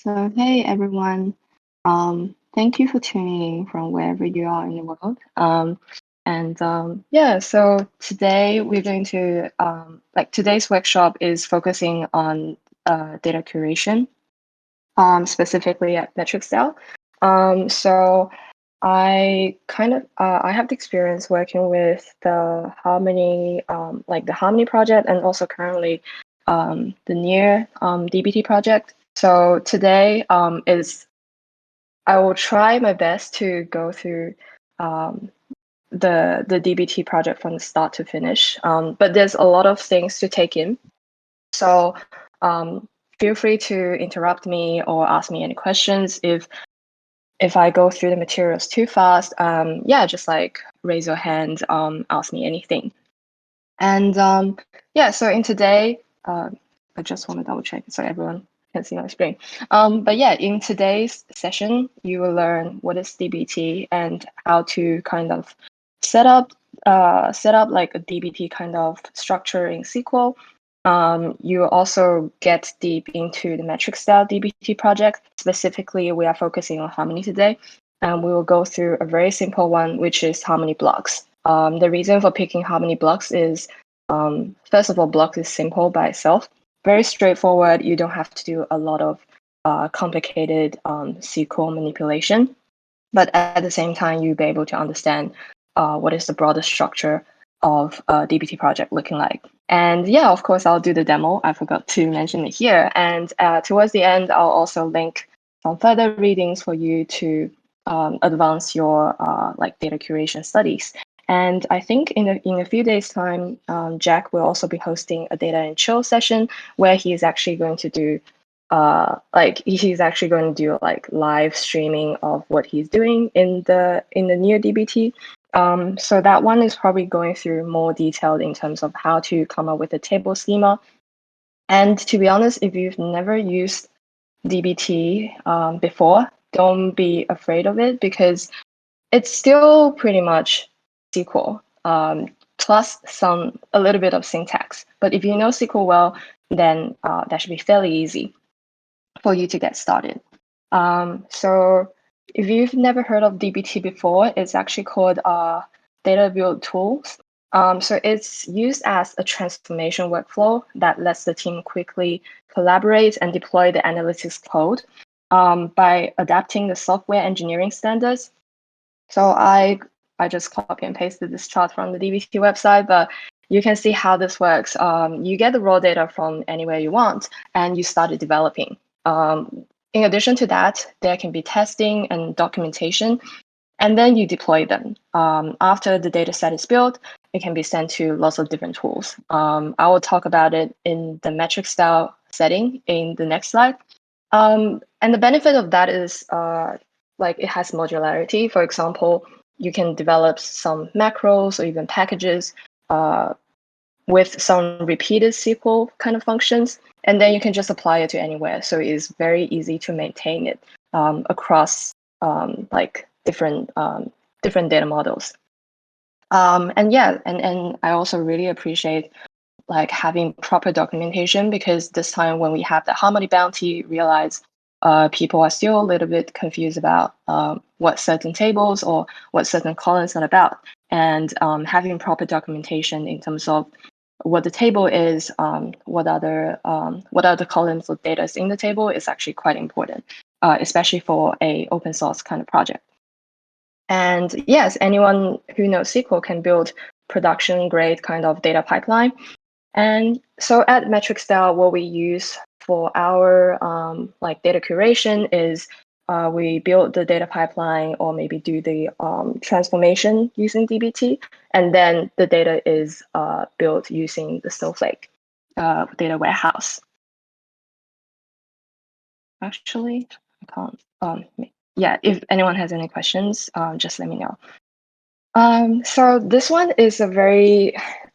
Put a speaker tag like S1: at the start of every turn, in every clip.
S1: So, hey everyone. Thank you for tuning in from wherever you are in the world. Yeah, so today we're going to, today's workshop is focusing on data curation, specifically at MetricsDAO. So I have the experience working with the Harmony, the Harmony project, and also currently the near DBT project. So today I will try my best to go through the DBT project from the start to finish. But there's a lot of things to take in. So feel free to interrupt me or ask me any questions if I go through the materials too fast. Just like raise your hand, ask me anything. And so in today, I just want to double check so everyone can see my screen. In today's session, you will learn what is DBT and how to kind of set up like a DBT kind of structure in SQL. You also get deep into the MetricsDAO DBT project. Specifically, we are focusing on Harmony today, and we will go through a very simple one, which is Harmony blocks. The reason for picking Harmony blocks is, first of all, blocks is simple by itself, very straightforward. You don't have to do a lot of complicated SQL manipulation, but at the same time, you'll be able to understand what is the broader structure of a DBT project looking like. And yeah, of course, I'll do the demo. I forgot to mention it here. And towards the end, I'll also link some further readings for you to advance your data curation studies. And I think in a few days' time, Jack will also be hosting a data and chill session where he is actually going to do live streaming of what he's doing in the near DBT. So that one is probably going through more detailed in terms of how to come up with a table schema. And to be honest, if you've never used DBT before, don't be afraid of it because it's still pretty much SQL plus a little bit of syntax. But if you know SQL well, then that should be fairly easy for you to get started. So if you've never heard of DBT before, it's actually called data build tools. So it's used as a transformation workflow that lets the team quickly collaborate and deploy the analytics code by adapting the software engineering standards. So I just copy and pasted this chart from the DBT website, but you can see how this works. You get the raw data from anywhere you want, and you started developing. In addition to that, there can be testing and documentation, and then you deploy them. After the data set is built, it can be sent to lots of different tools. I will talk about it in the MetricsDAO setting in the next slide. And the benefit of that is it has modularity. For example, you can develop some macros or even packages with some repeated SQL kind of functions, and then you can just apply it to anywhere. So it's very easy to maintain it across different data models. And I also really appreciate having proper documentation, because this time when we have the Harmony bounty, realize people are still a little bit confused about what certain tables or what certain columns are about. And having proper documentation in terms of what the table is, what are the columns of data in the table is actually quite important, especially for a open source kind of project. And yes, anyone who knows SQL can build production grade kind of data pipeline. And so at MetricsDAO, what we use for our data curation is we build the data pipeline or maybe do the transformation using DBT, and then the data is built using the Snowflake data warehouse. Actually, I can't. If anyone has any questions, just let me know. So this one is an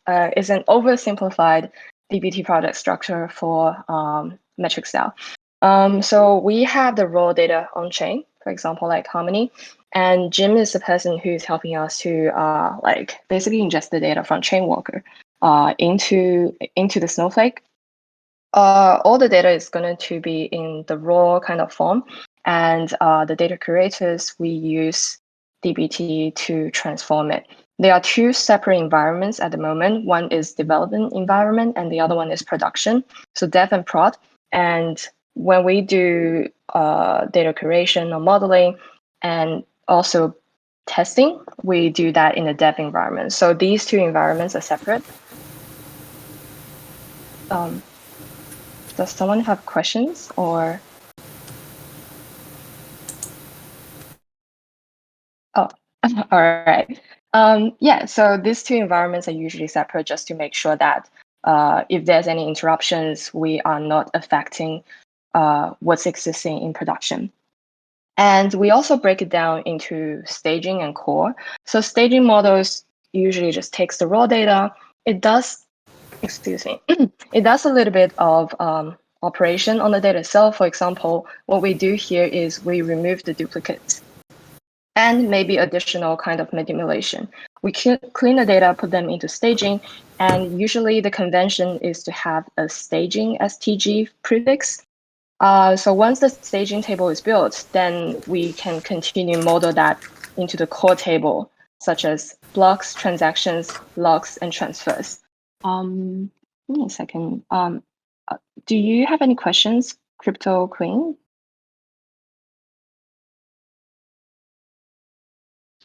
S1: oversimplified DBT product structure for MetricsDAO. So we have the raw data on chain, for example, like Harmony, and Jim is the person who's helping us to basically ingest the data from Chainwalker into the Snowflake. All the data is going to be in the raw kind of form, and the data curators, we use dbt to transform it. There are two separate environments at the moment. One is development environment, and the other one is production. So dev and prod. And when we do data curation or modeling, and also testing, we do that in a dev environment. So these two environments are separate. Does someone have questions or? Oh, all right. Yeah, so these two environments are usually separate just to make sure that if there's any interruptions, we are not affecting what's existing in production. And we also break it down into staging and core. So staging models usually just takes the raw data. It does, excuse me, it does a little bit of operation on the data itself. For example, what we do here is we remove the duplicates and maybe additional kind of manipulation. We clean the data, put them into staging, and usually the convention is to have a staging STG prefix. So once the staging table is built, then we can continue model that into the core table, such as blocks, transactions, logs, and transfers. Give me a second. Do you have any questions, Crypto Queen?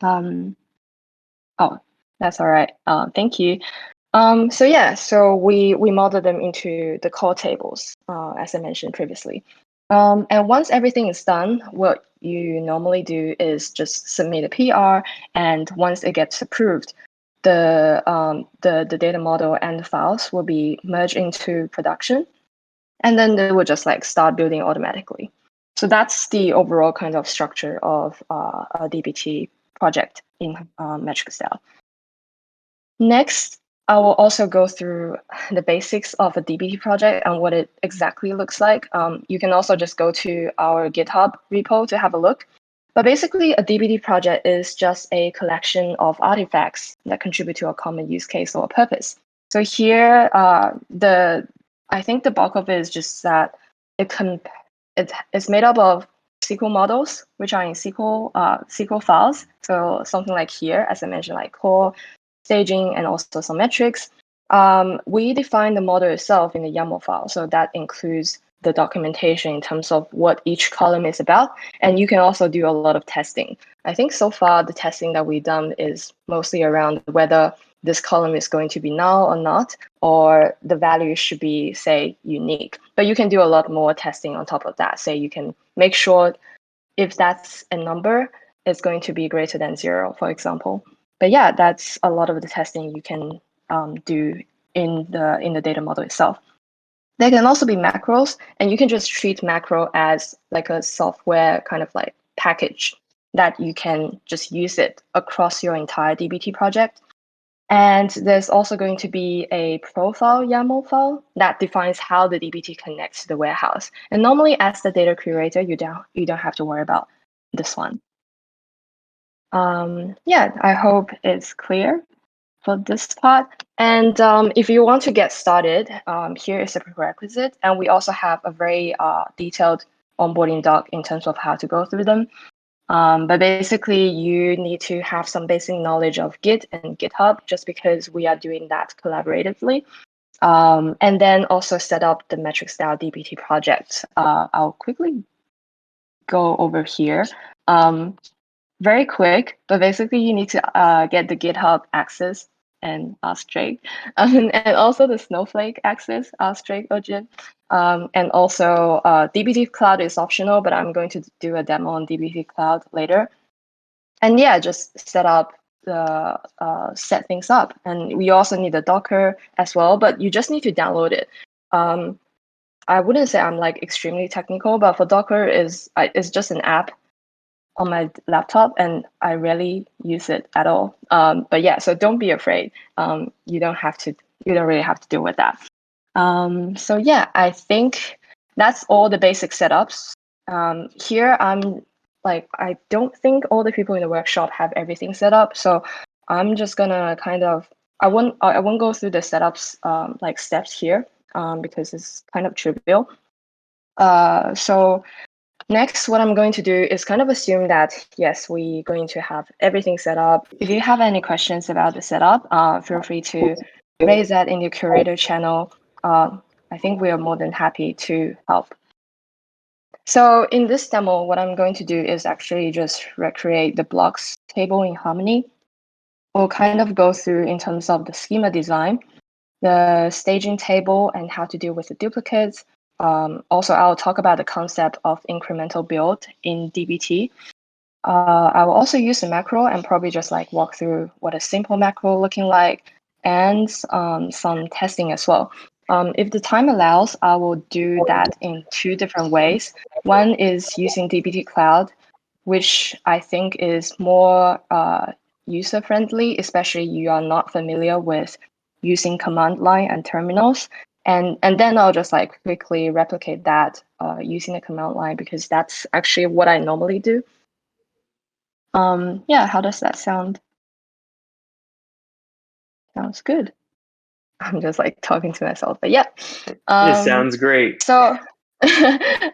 S1: Oh, that's all right. Thank you. So yeah, so we model them into the core tables, as I mentioned previously. And once everything is done, what you normally do is just submit a PR, and once it gets approved, the data model and the files will be merged into production, and then they will just like start building automatically. So that's the overall kind of structure of a DBT project in MetricsDAO. Next, I will also go through the basics of a DBT project and what it exactly looks like. You can also just go to our GitHub repo to have a look. But basically, a DBT project is just a collection of artifacts that contribute to a common use case or purpose. So here, I think the bulk of it is just that it's made up of SQL models, which are in SQL files. So something like here, as I mentioned, like core, staging, and also some metrics. We define the model itself in the YAML file. So that includes the documentation in terms of what each column is about. And you can also do a lot of testing. I think so far the testing that we've done is mostly around whether this column is going to be null or not, or the value should be, say, unique. But you can do a lot more testing on top of that. Say you can make sure if that's a number, it's going to be greater than 0, for example. But yeah, that's a lot of the testing you can do in the data model itself. There can also be macros, and you can just treat macro as like a software kind of like package that you can just use it across your entire DBT project. And there's also going to be a profile YAML file that defines how the DBT connects to the warehouse. And normally, as the data curator, you don't have to worry about this one. Yeah, I hope it's clear for this part. And if you want to get started, here is a prerequisite. And we also have a very detailed onboarding doc in terms of how to go through them. But basically, you need to have some basic knowledge of Git and GitHub, just because we are doing that collaboratively. And then also set up the MetricsDAO DBT project. I'll quickly go over here. Very quick, but basically you need to get the GitHub access and ask Drake, and also the Snowflake access, ask Drake or Jim. And also DBT Cloud is optional, but I'm going to do a demo on DBT Cloud later. And yeah, just set things up. And we also need a Docker as well, but you just need to download it. I wouldn't say I'm like extremely technical, but for Docker it's just an app on my laptop, and I rarely use it at all. But yeah, so don't be afraid. You don't really have to deal with that. So yeah, I think that's all the basic setups. Here I don't think all the people in the workshop have everything set up, so I'm just gonna kind of I won't go through the setups like steps here. because it's kind of trivial. So next, what I'm going to do is kind of assume that, yes, we're going to have everything set up. If you have any questions about the setup, feel free to raise that in the curator channel. I think we are more than happy to help. So in this demo, what I'm going to do is actually just recreate the blocks table in Harmony. We'll kind of go through in terms of the schema design, the staging table, and how to deal with the duplicates. Also, I'll talk about the concept of incremental build in DBT. I will also use the macro and probably just like walk through what a simple macro looking like and some testing as well. If the time allows, I will do that in two different ways. One is using DBT Cloud, which I think is more user-friendly, especially you are not familiar with using command line and terminals. And then I'll just like quickly replicate that using the command line because that's actually what I normally do. Yeah, how does that sound? Sounds good. I'm just like talking to myself, but yeah.
S2: It sounds great.
S1: So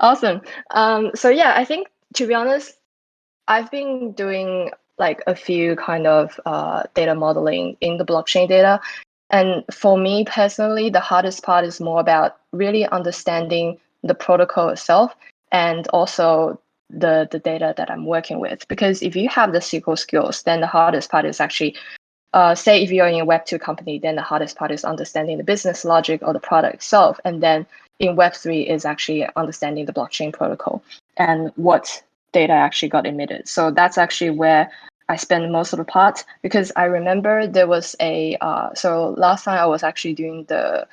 S1: awesome. So yeah, I think to be honest, I've been doing like a few kind of data modeling in the blockchain data. And for me personally, the hardest part is more about really understanding the protocol itself and also the data that I'm working with. Because if you have the SQL skills, then the hardest part is actually, say if you're in a Web2 company, then the hardest part is understanding the business logic or the product itself. And then in Web3 is actually understanding the blockchain protocol and what data actually got emitted. So that's actually where I spend most of the part because I remember there was a, so last time I was actually doing the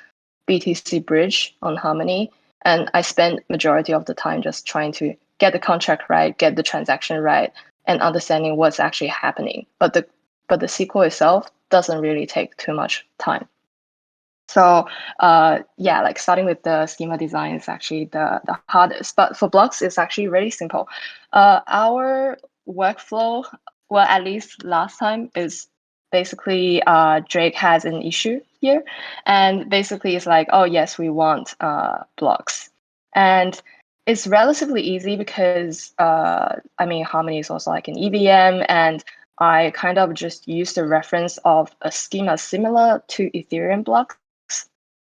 S1: BTC bridge on Harmony and I spent majority of the time just trying to get the contract right, get the transaction right, and understanding what's actually happening. But the SQL itself doesn't really take too much time. So yeah, like starting with the schema design is actually the hardest. But for blocks, it's actually really simple. Our workflow, well, at least last time, is basically Drake has an issue here. And basically it's like, oh, yes, we want blocks. And it's relatively easy because, I mean, Harmony is also like an EVM and I kind of just used the reference of a schema similar to Ethereum blocks.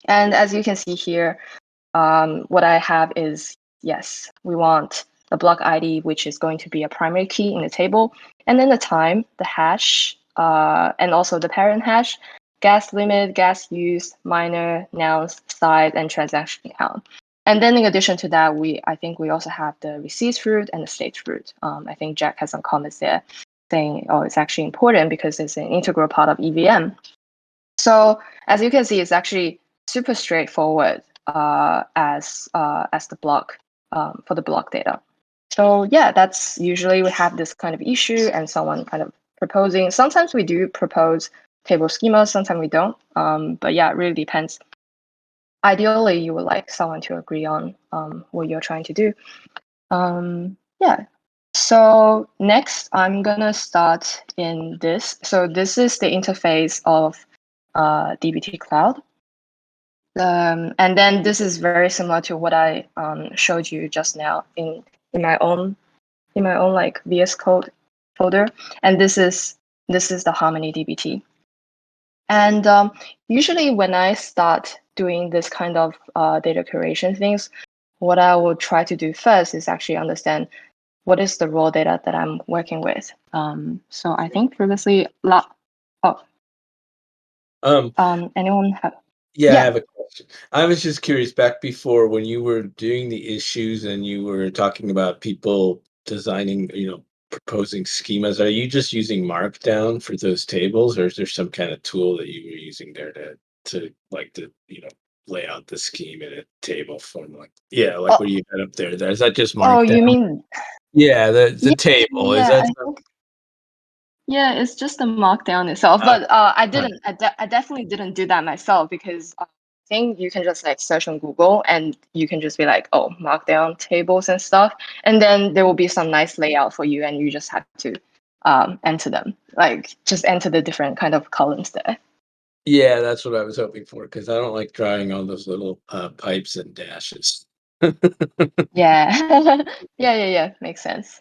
S1: And as you can see here, what I have is, yes, we want the block ID, which is going to be a primary key in the table, and then the time, the hash, and also the parent hash, gas limit, gas use, miner, nouns, size, and transaction count. And then in addition to that, I think we also have the receipts root and the stage root. I think Jack has some comments there saying, oh, it's actually important because it's an integral part of EVM. So as you can see, it's actually super straightforward as the block for the block data. So yeah, that's usually we have this kind of issue and someone kind of proposing. Sometimes we do propose table schemas, sometimes we don't. But yeah, it really depends. Ideally, you would like someone to agree on what you're trying to do. Yeah. So next, I'm gonna start in this. So this is the interface of DBT Cloud. And then this is very similar to what I showed you just now in my own like VS Code folder. And this is the Harmony DBT. And usually when I start doing this kind of data curation things, what I will try to do first is actually understand what is the raw data that I'm working with. So I think previously, anyone have?
S3: Yeah, I have a question. I was just curious back before when you were doing the issues and you were talking about people designing, proposing schemas. Are you just using Markdown for those tables, or is there some kind of tool that you were using there to lay out the scheme in a table form? Like, yeah, like what you had up there. Is that just Markdown?
S1: Oh, you mean?
S3: Yeah, the table. Is that?
S1: Yeah, it's just the markdown itself. But I didn't. I definitely didn't do that myself because I think you can just like search on Google and you can just be like, oh, markdown tables and stuff, and then there will be some nice layout for you, and you just have to enter them. Like just enter the different kind of columns there.
S3: Yeah, that's what I was hoping for, because I don't like drawing all those little pipes and dashes.
S1: Yeah. Yeah. Makes sense.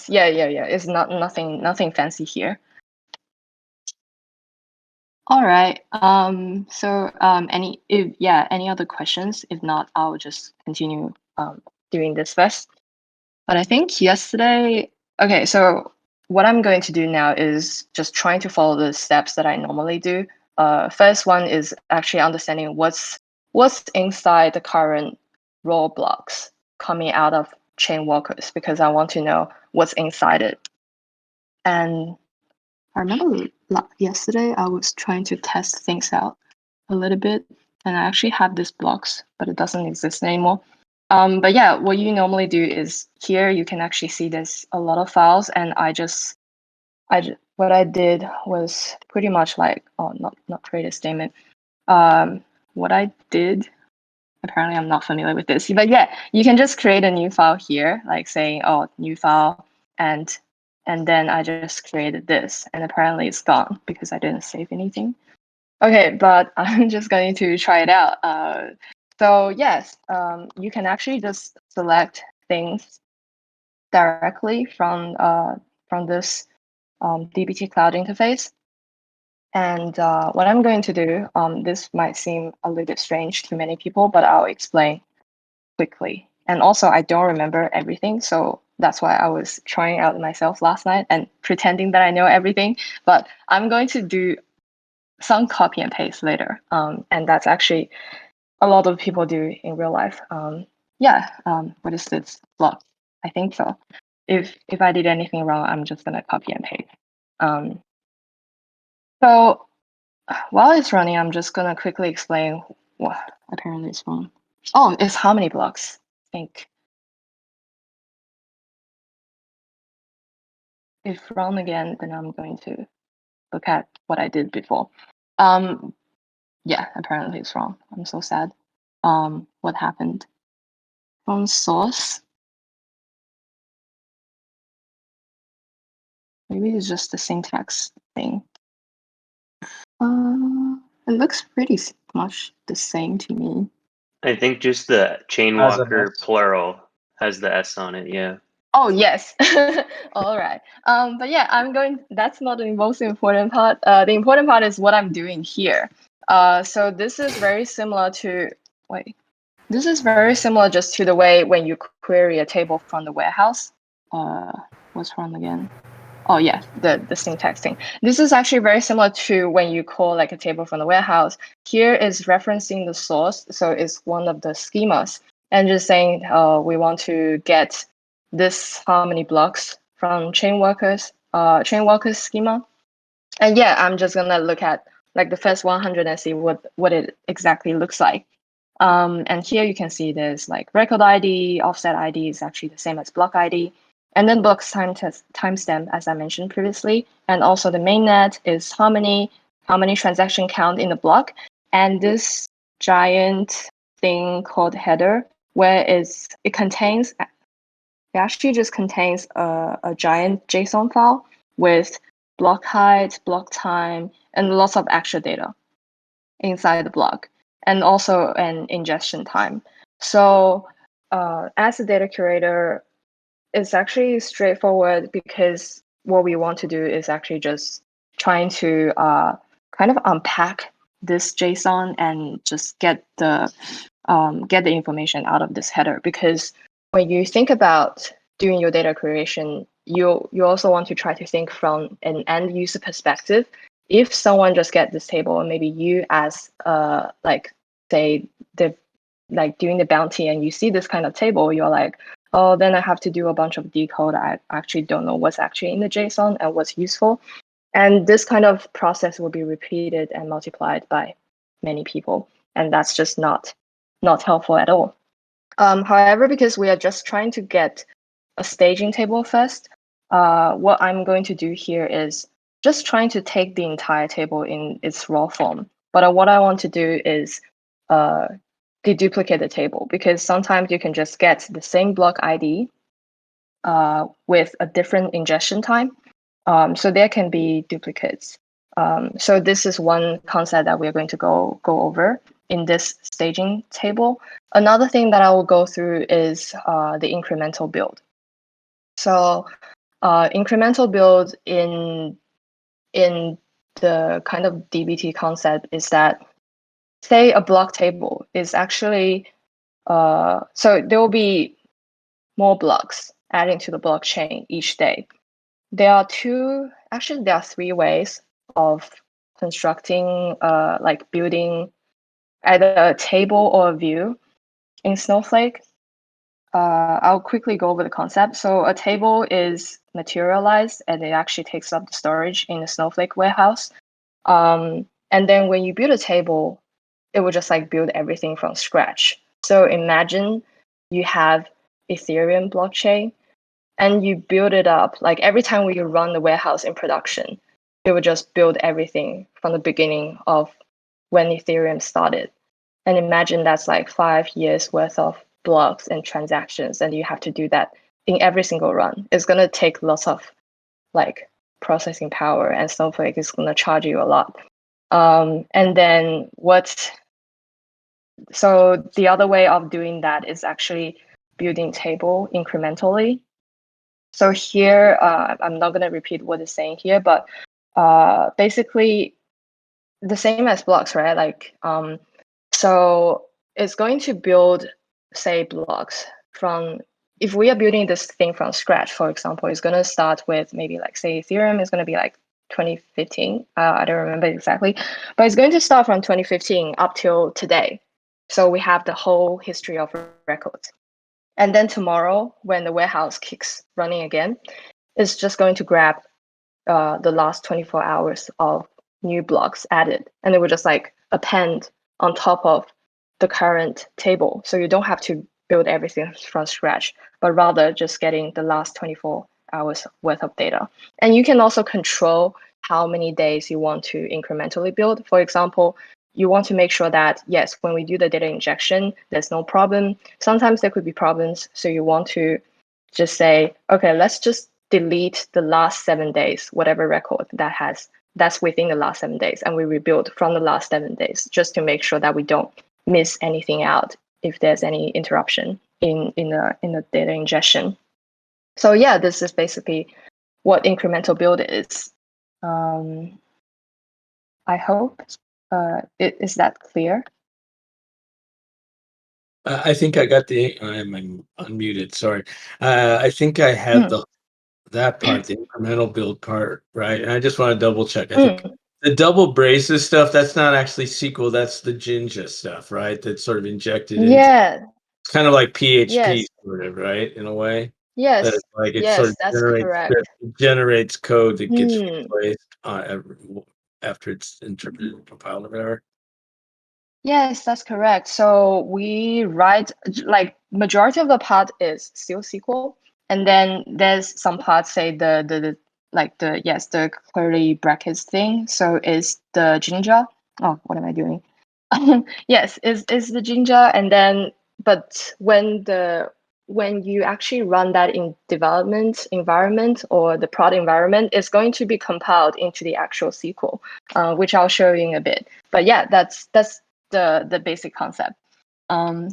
S1: Yeah. It's nothing fancy here. All right. Any other questions? If not, I'll just continue doing this first. But I think yesterday, okay, so what I'm going to do now is just trying to follow the steps that I normally do. First one is actually understanding what's inside the current raw blocks coming out of chain walkers, because I want to know what's inside it. And I remember yesterday I was trying to test things out a little bit, and I actually have these blocks, but it doesn't exist anymore. But yeah, what you normally do is here you can actually see there's a lot of files, and what I did was pretty much like, not create a statement. What I did, apparently I'm not familiar with this, but yeah, you can just create a new file here, like saying, new file, and then I just created this, and apparently it's gone because I didn't save anything. Okay, but I'm just going to try it out. So yes, you can actually just select things directly from this dbt cloud interface. And what I'm going to do, this might seem a little bit strange to many people, but I'll explain quickly. And also, I don't remember everything, so that's why I was trying out myself last night and pretending that I know everything. But I'm going to do some copy and paste later, and that's actually a lot of people do in real life. What is this block? I think so. If I did anything wrong, I'm just gonna copy and paste. So while it's running, I'm just gonna quickly explain what apparently it's wrong. Oh, it's how many blocks? I think. If wrong again, then I'm going to look at what I did before. Yeah, apparently it's wrong. I'm so sad. What happened? From source. Maybe it's just the syntax thing. It looks pretty much the same to me.
S2: I think just the chain
S3: Has an
S2: walker
S3: S.
S2: plural has the S on it. Yeah.
S1: Oh yes. All right. But yeah, that's not the most important part. The important part is what I'm doing here. So this is very similar to this is very similar just to the way when you query a table from the warehouse. What's wrong again? Oh yeah, the syntax thing. This is actually very similar to when you call like a table from the warehouse. Here is referencing the source, so it's one of the schemas, and just saying, we want to get this how many blocks from chain workers schema. And yeah, I'm just gonna look at like the first 100 and see what it exactly looks like. And here you can see there's like record ID, offset ID is actually the same as block ID. And then blocks timestamp, as I mentioned previously. And also the mainnet is how many transaction count in the block. And this giant thing called header, where it actually just contains a giant JSON file with block height, block time, and lots of extra data inside the block, and also an ingestion time. So as a data curator, it's actually straightforward, because what we want to do is actually just trying to kind of unpack this JSON and just get the information out of this header. Because when you think about doing your data curation, you also want to try to think from an end user perspective. If someone just get this table, and maybe you as say doing the bounty, and you see this kind of table, you're like, oh, then I have to do a bunch of decode. I actually don't know what's actually in the JSON and what's useful. And this kind of process will be repeated and multiplied by many people. And that's just not helpful at all. However, because we are just trying to get a staging table first, what I'm going to do here is just trying to take the entire table in its raw form. But what I want to do is deduplicate the table, because sometimes you can just get the same block ID with a different ingestion time. So there can be duplicates. So this is one concept that we're going to go over in this staging table. Another thing that I will go through is the incremental build. So incremental build in the kind of DBT concept is that, say a block table is actually, so there will be more blocks adding to the blockchain each day. There are three ways of constructing, like building either a table or a view in Snowflake. I'll quickly go over the concept. So a table is materialized and it actually takes up the storage in the Snowflake warehouse. And then when you build a table, it will just like build everything from scratch. So imagine you have Ethereum blockchain and you build it up. Like every time when you run the warehouse in production, it would just build everything from the beginning of when Ethereum started. And imagine that's like 5 years worth of blocks and transactions, and you have to do that in every single run. It's going to take lots of like processing power, and Snowflake is going to charge you a lot. And then so the other way of doing that is actually building table incrementally. So here, I'm not going to repeat what it's saying here, but basically the same as blocks, right? Like, so it's going to build, say, blocks from, if we are building this thing from scratch, for example, it's going to start with maybe like, say, Ethereum is going to be like 2015. I don't remember exactly, but it's going to start from 2015 up till today. So we have the whole history of records. And then tomorrow, when the warehouse kicks running again, it's just going to grab the last 24 hours of new blocks added. And it will just like append on top of the current table. So you don't have to build everything from scratch, but rather just getting the last 24 hours worth of data. And you can also control how many days you want to incrementally build. For example, you want to make sure that, yes, when we do the data injection, there's no problem. Sometimes there could be problems. So you want to just say, okay, let's just delete the last 7 days, whatever record that's within the last 7 days. And we rebuild from the last 7 days just to make sure that we don't miss anything out if there's any interruption in the data ingestion. So yeah, this is basically what incremental build is. I hope is that clear?
S3: I think I got I'm unmuted. Sorry. I think I had that part, the incremental build part, right? And I just want to double check. I think the double braces stuff, that's not actually SQL, that's the Jinja stuff, right? That's sort of injected into. It's kind of like PHP, sort of, right? In a way.
S1: Yes.
S3: That it's like it
S1: yes,
S3: sort of
S1: that's correct.
S3: generates code that gets replaced after it's interpreted and compiled or whatever.
S1: Yes, that's correct. So we write, like, majority of the part is still SQL, and then there's some parts, say the curly brackets thing. So is the Jinja. Oh, what am I doing? Yes, is the Jinja, and then but when you actually run that in development environment or the prod environment, it's going to be compiled into the actual SQL, which I'll show you in a bit. But yeah, that's the basic concept.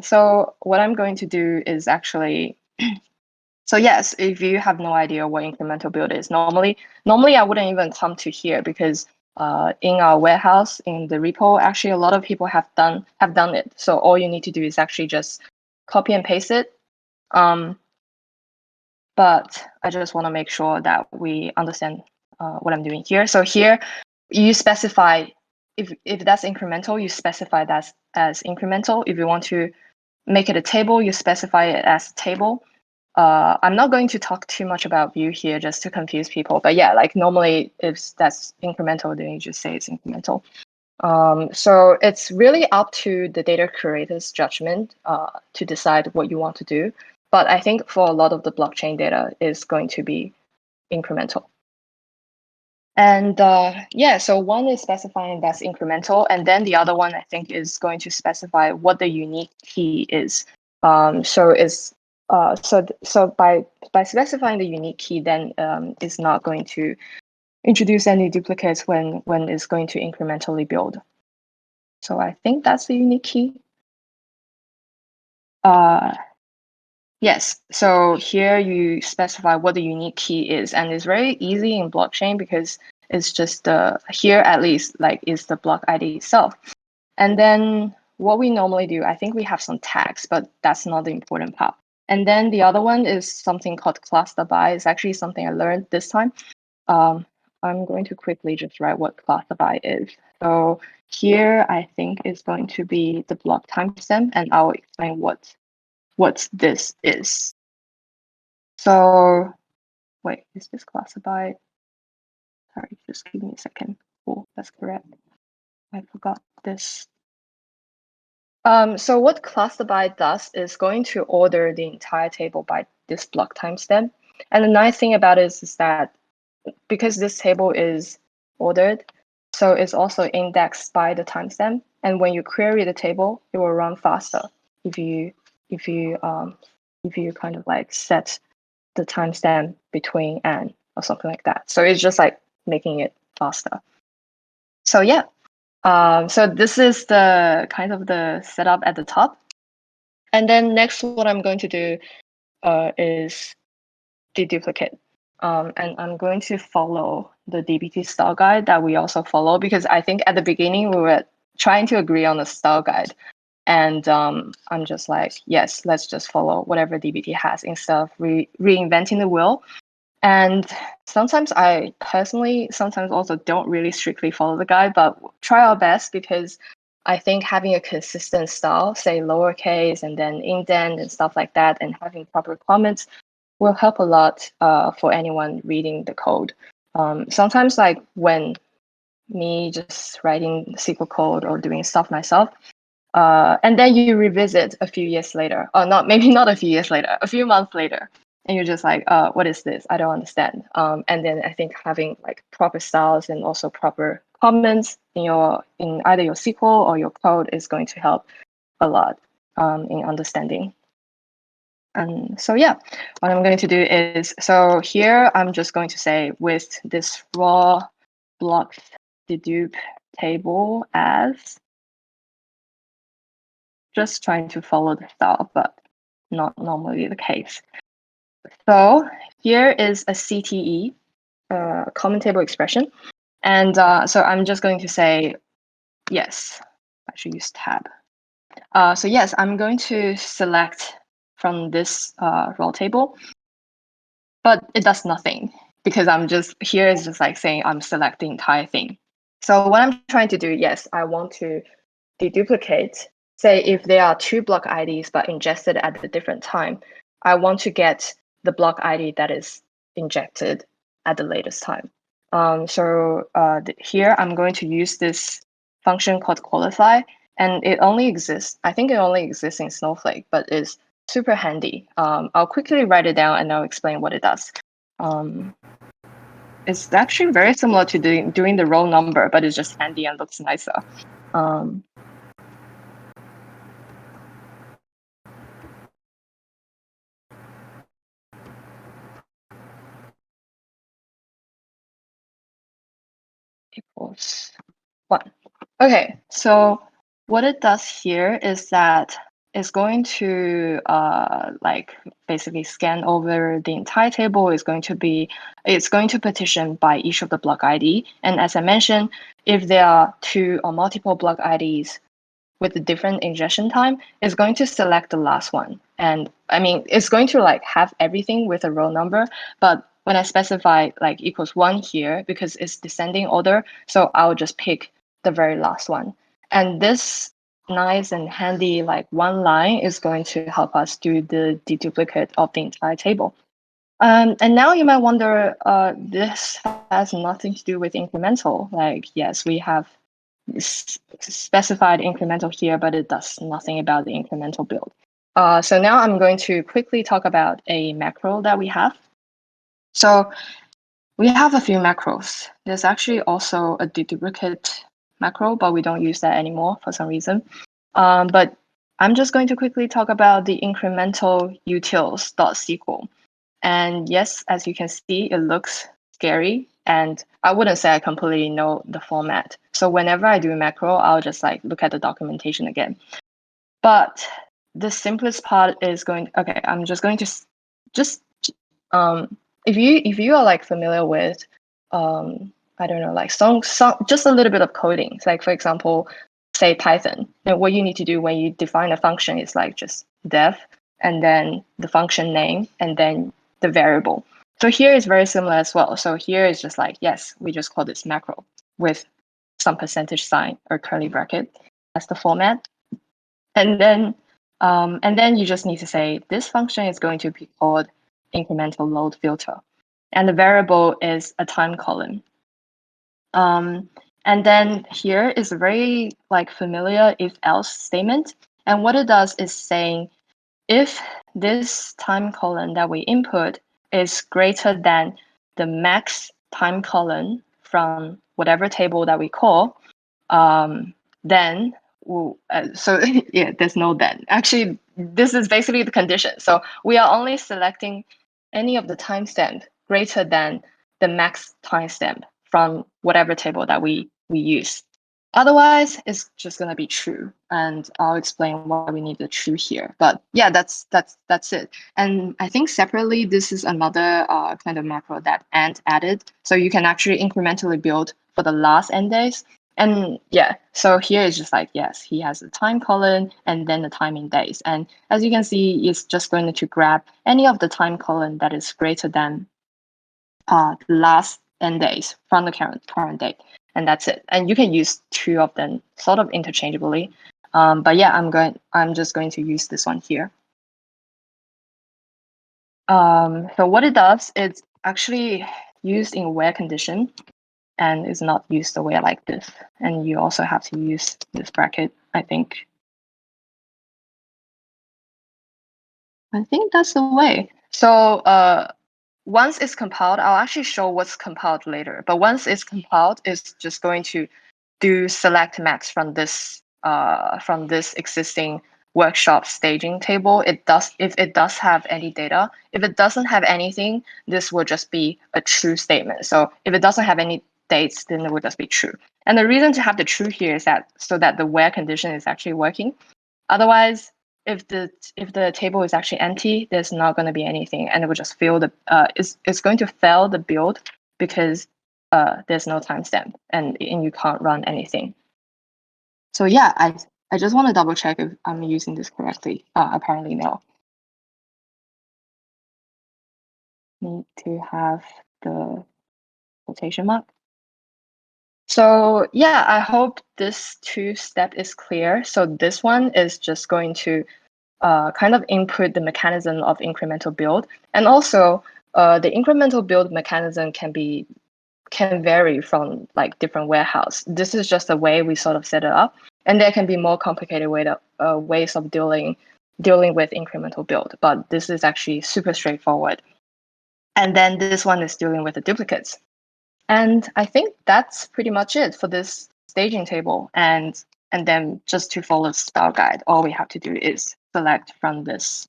S1: So what I'm going to do is actually, so yes, if you have no idea what incremental build is, normally I wouldn't even come to here because in our warehouse, in the repo, actually a lot of people have done it. So all you need to do is actually just copy and paste it. But I just want to make sure that we understand what I'm doing here. So here you specify, if that's incremental, you specify that as incremental. If you want to make it a table, you specify it as table. I'm not going to talk too much about view here just to confuse people. But yeah, like normally if that's incremental, then you just say it's incremental. So it's really up to the data curator's judgment to decide what you want to do. But I think for a lot of the blockchain data is going to be incremental. And yeah, so one is specifying that's incremental, and then the other one I think is going to specify what the unique key is. So by specifying the unique key, then it's not going to introduce any duplicates when it's going to incrementally build. So I think that's the unique key. Yes, so here you specify what the unique key is, and it's very easy in blockchain because it's just here at least like is the block ID itself. And then what we normally do, I think we have some tags, but that's not the important part. And then the other one is something called cluster by. It's actually something I learned this time. I'm going to quickly just write what cluster by is. So here I think is going to be the block timestamp, and I'll explain what this is. So wait, is this classified? Sorry, just give me a second. Oh, that's correct. I forgot this. So what cluster by does is going to order the entire table by this block timestamp. And the nice thing about it is that because this table is ordered, so it's also indexed by the timestamp. And when you query the table, it will run faster if you kind of like set the timestamp between and or something like that. So it's just like making it faster. So yeah. So this is the kind of the setup at the top. And then next, what I'm going to do is deduplicate. And I'm going to follow the DBT style guide that we also follow, because I think at the beginning we were trying to agree on the style guide. And I'm just like, yes, let's just follow whatever DBT has instead of reinventing the wheel. And sometimes I personally sometimes also don't really strictly follow the guide, but try our best, because I think having a consistent style, say lowercase and then indent and stuff like that, and having proper comments will help a lot for anyone reading the code. Sometimes like when me just writing SQL code or doing stuff myself, and then you revisit a few years later, or maybe not a few years later, a few months later, and you're just like, what is this? I don't understand. And then I think having like proper styles and also proper comments in either your SQL or your code is going to help a lot in understanding. And so yeah, what I'm going to do is, so here I'm just going to say with this raw blocks dedupe table as, just trying to follow the style, but not normally the case. So here is a CTE, common table expression. And so I'm just going to say, yes, I should use tab. So yes, I'm going to select from this raw table, but it does nothing because here is just like saying I'm selecting the entire thing. So what I'm trying to do, yes, I want to deduplicate. Say if there are two block IDs but ingested at a different time, I want to get the block ID that is injected at the latest time. So here I'm going to use this function called qualify, and it only exists, I think it only exists in Snowflake, but it's super handy. I'll quickly write it down and I'll explain what it does. It's actually very similar to doing the roll number, but it's just handy and looks nicer. Equals 1. Okay, so what it does here is that it's going to like basically scan over the entire table. It's going to partition by each of the block ID. And as I mentioned, if there are two or multiple block IDs with a different ingestion time, it's going to select the last one. And I mean, it's going to like have everything with a row number, but when I specify like equals 1 here, because it's descending order, so I'll just pick the very last one. And this nice and handy like one line is going to help us do the deduplicate of the entire table. And now you might wonder, this has nothing to do with incremental. Like, yes, we have specified incremental here, but it does nothing about the incremental build. So now I'm going to quickly talk about a macro that we have. So we have a few macros. There's actually also a deduplicate macro, but we don't use that anymore for some reason. But I'm just going to quickly talk about the incremental utils.sql. And yes, as you can see, it looks scary And I wouldn't say I completely know the format. So whenever I do a macro, I'll just like look at the documentation again. But the simplest part is okay, I'm just going to if you are like familiar with I don't know, like some just a little bit of coding. Like for example, say Python. And what you need to do when you define a function is like just def and then the function name and then the variable. So here is very similar as well. So here is just like, yes, we just call this macro with some percentage sign or curly bracket as the format. And then you just need to say this function is going to be called incremental load filter. And the variable is a time column. And then here is a very like familiar if else statement. And what it does is saying if this time column that we input is greater than the max time column from whatever table that we call, then so yeah, there's no then. Actually, this is basically the condition. So we are only selecting any of the timestamp greater than the max timestamp from whatever table that we use. Otherwise, it's just gonna be true, and I'll explain why we need the true here. But yeah, that's it. And I think separately, this is another kind of macro that Ant added, so you can actually incrementally build for the last n days. And yeah, so here is just like, yes, he has a time column and then the time in days. And as you can see, it's just going to grab any of the time column that is greater than the last n days from the current date. And that's it. And you can use two of them sort of interchangeably. But yeah, I'm just going to use this one here. So what it does, it's actually used in where condition and is not used the way like this. And you also have to use this bracket, I think. I think that's the way. So once it's compiled, I'll actually show what's compiled later. But once it's compiled, it's just going to do select max from this existing workshop staging table. If it does have any data. If it doesn't have anything, this will just be a true statement. So if it doesn't have any dates, then it will just be true. And the reason to have the true here is that so that the where condition is actually working. Otherwise, if the table is actually empty, there's not going to be anything, and it will just fail the it's going to fail the build because there's no timestamp and you can't run anything. So yeah, I just want to double check if I'm using this correctly. Apparently no. Need to have the quotation mark. So yeah, I hope this two-step is clear. So this one is just going to kind of input the mechanism of incremental build. And also the incremental build mechanism can vary from like different warehouse. This is just the way we sort of set it up. And there can be more complicated ways of dealing with incremental build, but this is actually super straightforward. And then this one is dealing with the duplicates. And I think that's pretty much it for this staging table. And then just to follow the style guide, all we have to do is select from this.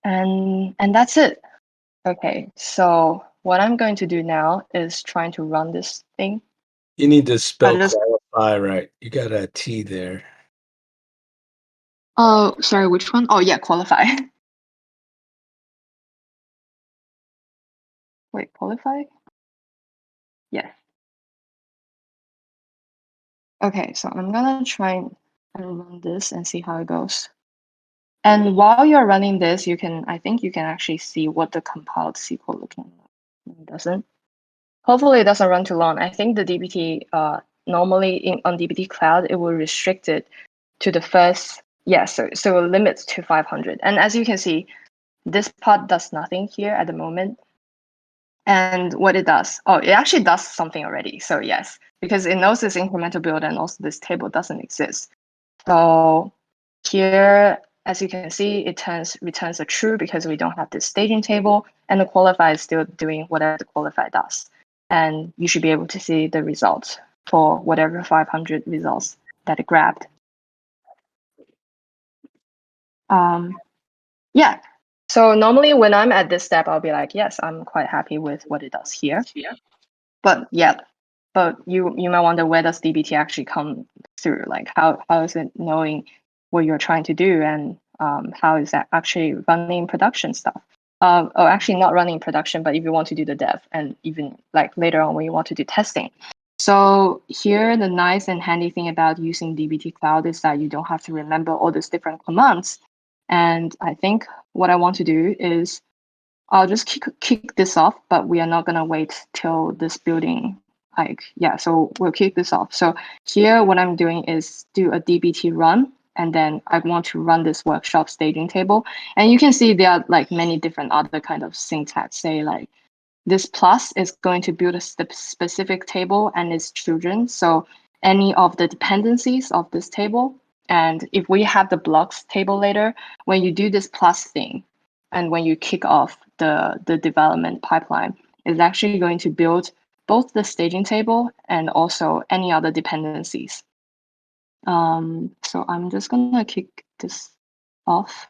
S1: And that's it. Okay, so what I'm going to do now is trying to run this thing.
S3: You need to spell qualify right. You got a T there.
S1: Oh, sorry, which one? Oh, yeah, qualify. Wait, qualify? Yes. Okay, so I'm gonna try and run this and see how it goes. And while you're running this, I think you can actually see what the compiled SQL looking like. It doesn't. Hopefully it doesn't run too long. I think the DBT, normally on DBT Cloud, it will restrict it to the first, so it limits to 500. And as you can see, this part does nothing here at the moment. And what it does, it actually does something already. So yes, because it knows this incremental build and also this table doesn't exist. So here, as you can see, it returns a true because we don't have this staging table, and the qualify is still doing whatever the qualify does. And you should be able to see the results for whatever 500 results that it grabbed. Yeah. So normally when I'm at this step, I'll be like, yes, I'm quite happy with what it does here. But yeah, but you might wonder, where does DBT actually come through? Like how is it knowing what you're trying to do, and how is that actually running production stuff? Or actually not running production, but if you want to do the dev, and even like later on when you want to do testing. So here, the nice and handy thing about using DBT Cloud is that you don't have to remember all these different commands. And I think what I want to do is I'll just kick this off, but we are not going to wait till this building. So we'll kick this off. So here, what I'm doing is do a DBT run, and then I want to run this workshop staging table. And you can see there are like many different other kind of syntax. Say like this plus is going to build a specific table and its children. So any of the dependencies of this table. And if we have the blocks table later, when you do this plus thing, and when you kick off the development pipeline, is actually going to build both the staging table and also any other dependencies. So I'm just gonna kick this off.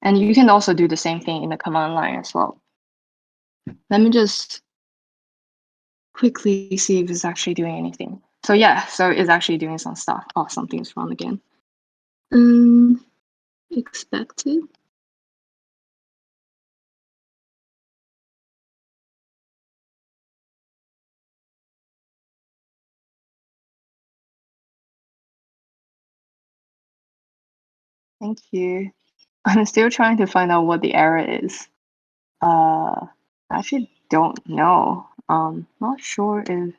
S1: And you can also do the same thing in the command line as well. Let me just quickly see if it's actually doing anything. So yeah, so it's actually doing some stuff. Oh, something's wrong again. Expected. Thank you. I'm still trying to find out what the error is. I actually don't know. Not sure if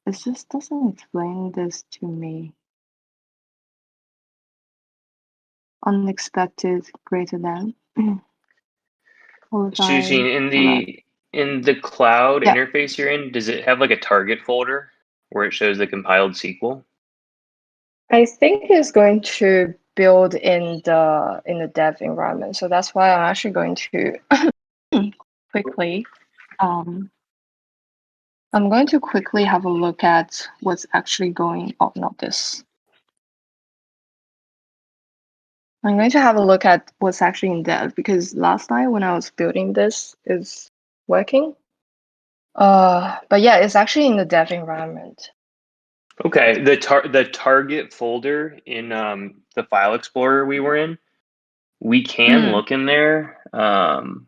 S1: it just doesn't explain this to me. Unexpected greater than.
S2: Shushin, in the cloud
S1: Yeah.
S2: interface you're in, does it have like a target folder where it shows the compiled SQL?
S1: I think it's going to build in the dev environment. So that's why I'm actually going to quickly I'm going to quickly have a look at what's actually going on. Oh, not this. I'm going to have a look at what's actually in dev, because last night when I was building this, it's working. But yeah, it's actually in the dev environment.
S2: Okay, the target folder in the file explorer we were in, we can look in there, and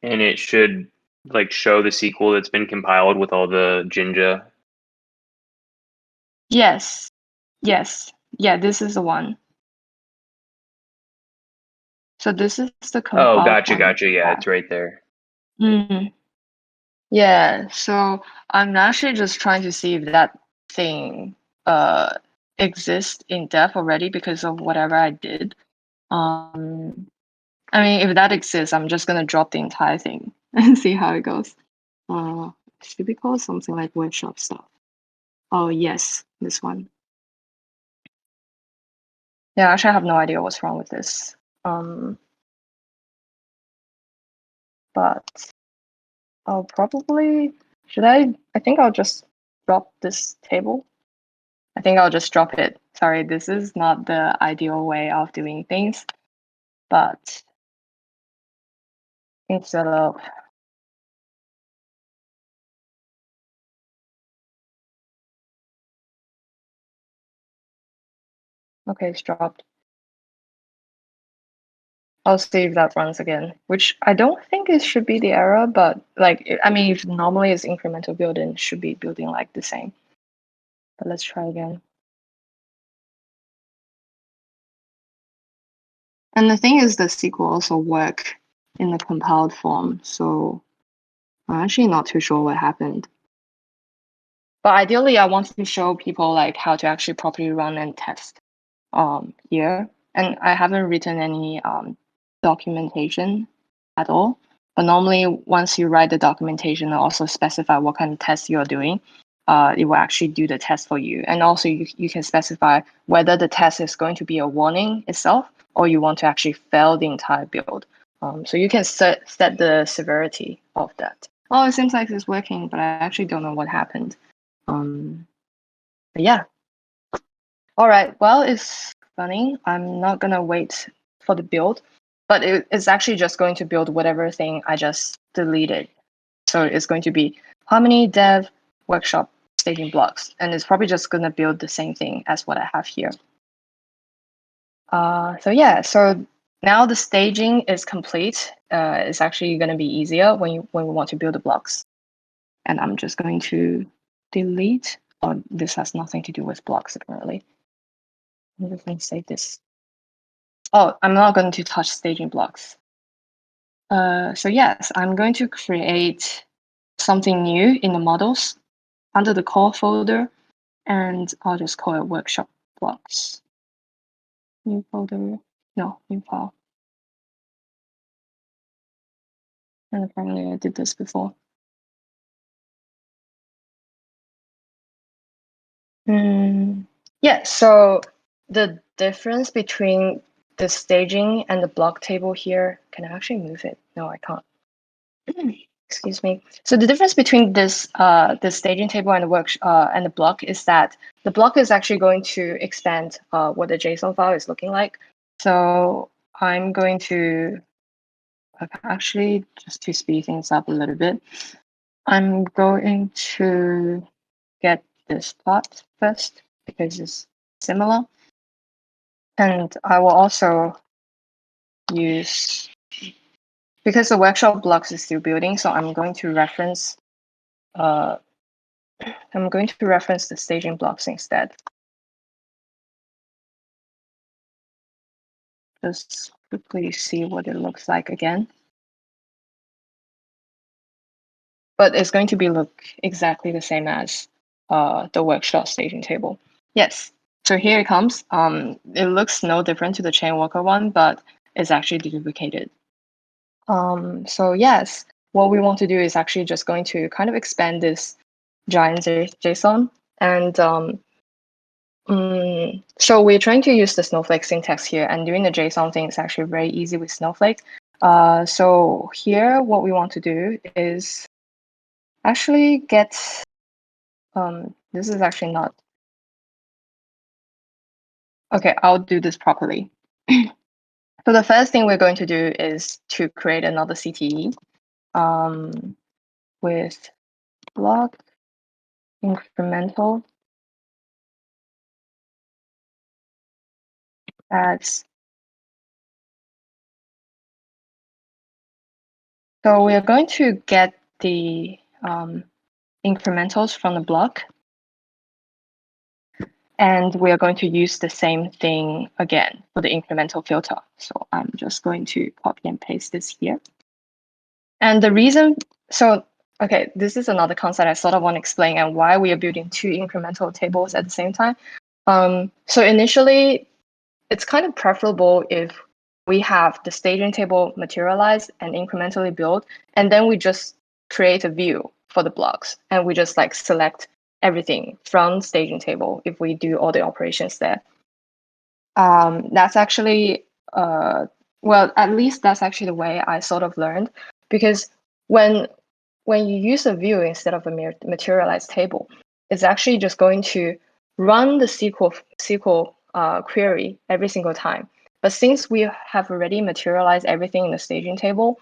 S2: it should like show the SQL that's been compiled with all the Jinja.
S1: Yes. Yeah, this is the one. So this is the compiled
S2: Oh, gotcha.
S1: one.
S2: Yeah, it's right there.
S1: Yeah, so I'm actually just trying to see if that thing exists in dev already because of whatever I did. I mean, if that exists, I'm just gonna drop the entire thing and see how it goes. Should we call something like workshop stuff? Oh yes, this one. Yeah, actually I have no idea what's wrong with this. But I'll probably, I think I'll just drop this table. I think I'll just drop it. Sorry, this is not the ideal way of doing things, but instead of okay, it's dropped. I'll see if that runs again, which I don't think it should be the error, but like, I mean, if normally it's incremental building, it should be building like the same. But let's try again. And the thing is, the SQL also work in the compiled form, so I'm actually not too sure what happened. But ideally, I want to show people like how to actually properly run and test here. And I haven't written any documentation at all. But normally, once you write the documentation and also specify what kind of test you're doing, it will actually do the test for you. And also, you can specify whether the test is going to be a warning itself, or you want to actually fail the entire build. So you can set the severity of that. Oh, it seems like it's working, but I actually don't know what happened. But yeah. All right, well, it's running. I'm not gonna wait for the build, but it's actually just going to build whatever thing I just deleted. So it's going to be harmony, dev, workshop, staging blocks. And it's probably just going to build the same thing as what I have here. So yeah, so now the staging is complete. It's actually going to be easier when we want to build the blocks. And I'm just going to delete. Oh, this has nothing to do with blocks apparently. I'm just going to save this. Oh, I'm not going to touch staging blocks. So yes, I'm going to create something new in the models under the core folder, and I'll just call it workshop blocks. New folder, no, new file. And apparently I did this before. Yeah, so the difference between the staging and the block table here, can I actually move it? No, I can't. Excuse me. So the difference between this the staging table and the block is that the block is actually going to expand what the JSON file is looking like. So I'm going to actually, just to speed things up a little bit, I'm going to get this plot first because it's similar. And I will also use, because the workshop blocks is still building, so I'm going to reference the staging blocks instead. Just quickly see what it looks like again. But it's going to be look exactly the same as the workshop staging table. Yes, so here it comes. It looks no different to the chain walker one, but it's actually deduplicated. So yes, what we want to do is actually just going to kind of expand this giant JSON. And so we're trying to use the Snowflake syntax here, and doing the JSON thing is actually very easy with Snowflake. So here, what we want to do is actually get, this is actually not, okay, I'll do this properly. So the first thing we're going to do is to create another CTE with block incremental as. So we are going to get the incrementals from the block. And we are going to use the same thing again for the incremental filter. So I'm just going to copy and paste this here. And the reason, so, okay, this is another concept I sort of want to explain and why we are building two incremental tables at the same time. So initially, it's kind of preferable if we have the staging table materialized and incrementally built, and then we just create a view for the blocks, and we just like select everything from staging table if we do all the operations there. That's actually, well, at least that's actually the way I sort of learned, because when you use a view instead of a materialized table, it's actually just going to run the SQL query every single time. But since we have already materialized everything in the staging table,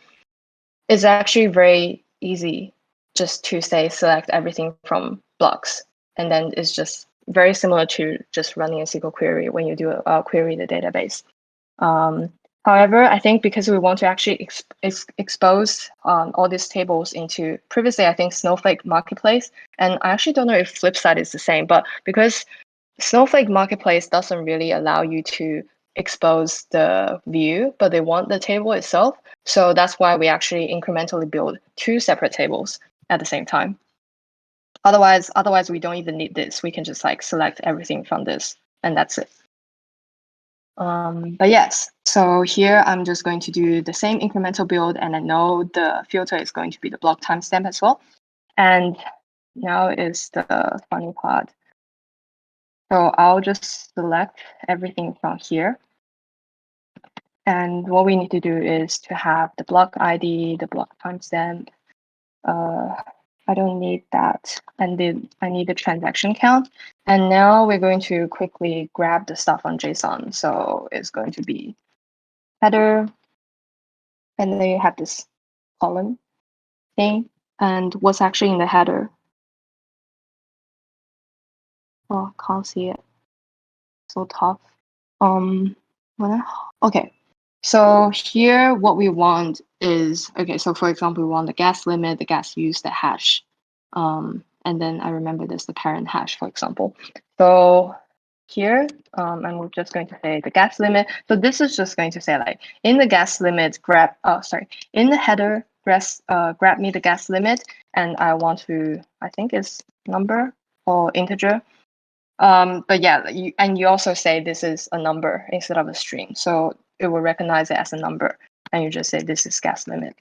S1: it's actually very easy just to say select everything from blocks. And then it's just very similar to just running a SQL query when you do a query the database. However, I think because we want to actually expose all these tables into, previously I think Snowflake Marketplace, and I actually don't know if Flipside is the same, but because Snowflake Marketplace doesn't really allow you to expose the view, but they want the table itself. So that's why we actually incrementally build two separate tables at the same time. Otherwise we don't even need this. We can just like select everything from this, and that's it. But yes, so here I'm just going to do the same incremental build, and I know the filter is going to be the block timestamp as well. And now is the funny part. So I'll just select everything from here. And what we need to do is to have the block ID, the block timestamp. I don't need that. And then I need the transaction count. And now we're going to quickly grab the stuff on JSON. So it's going to be header. And then you have this column thing. and what's actually in the header. Oh, can't see it. So tough. Okay. So here, what we want is, okay, so for example, we want the gas limit, the gas use, the hash. And then I remember there's the parent hash, for example. So here, and we're just going to say the gas limit. So this is just going to say like, in the gas limit, in the header, grab me the gas limit, and I want to, I think it's number or integer. But yeah, you also say this is a number instead of a string. So it will recognize it as a number. And you just say this is gas limit.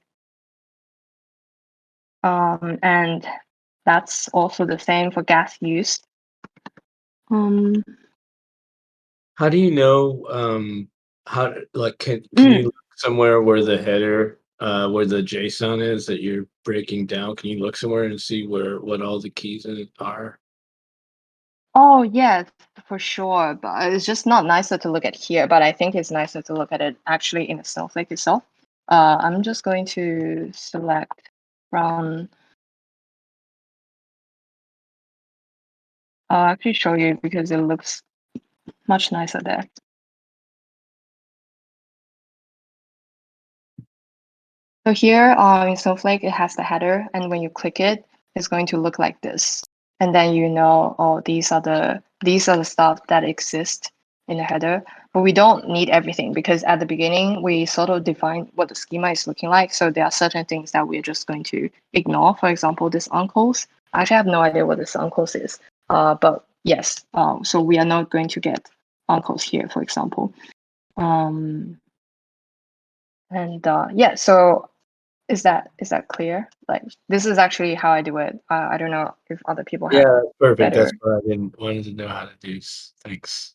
S1: And that's also the same for gas use.
S3: How do you know how, like, can you look somewhere where the header, where the JSON is that you're breaking down? Can you look somewhere and see what all the keys in it are?
S1: Oh, yes, for sure. But it's just not nicer to look at here, but I think it's nicer to look at it actually in the Snowflake itself. I'm just going to select from, I'll actually show you because it looks much nicer there. So here in Snowflake, it has the header, and when you click it, it's going to look like this. And then you know, oh, these are the stuff that exist in the header. But we don't need everything because at the beginning we sort of define what the schema is looking like. So there are certain things that we're just going to ignore. For example, this uncles. I actually have no idea what this uncles is. But yes, so we are not going to get uncles here, for example. Yeah, so is that clear? Like this is actually how I do it. I don't know if other people have
S3: Perfect.
S1: better.
S3: That's what I wanted to know how to do. Thanks.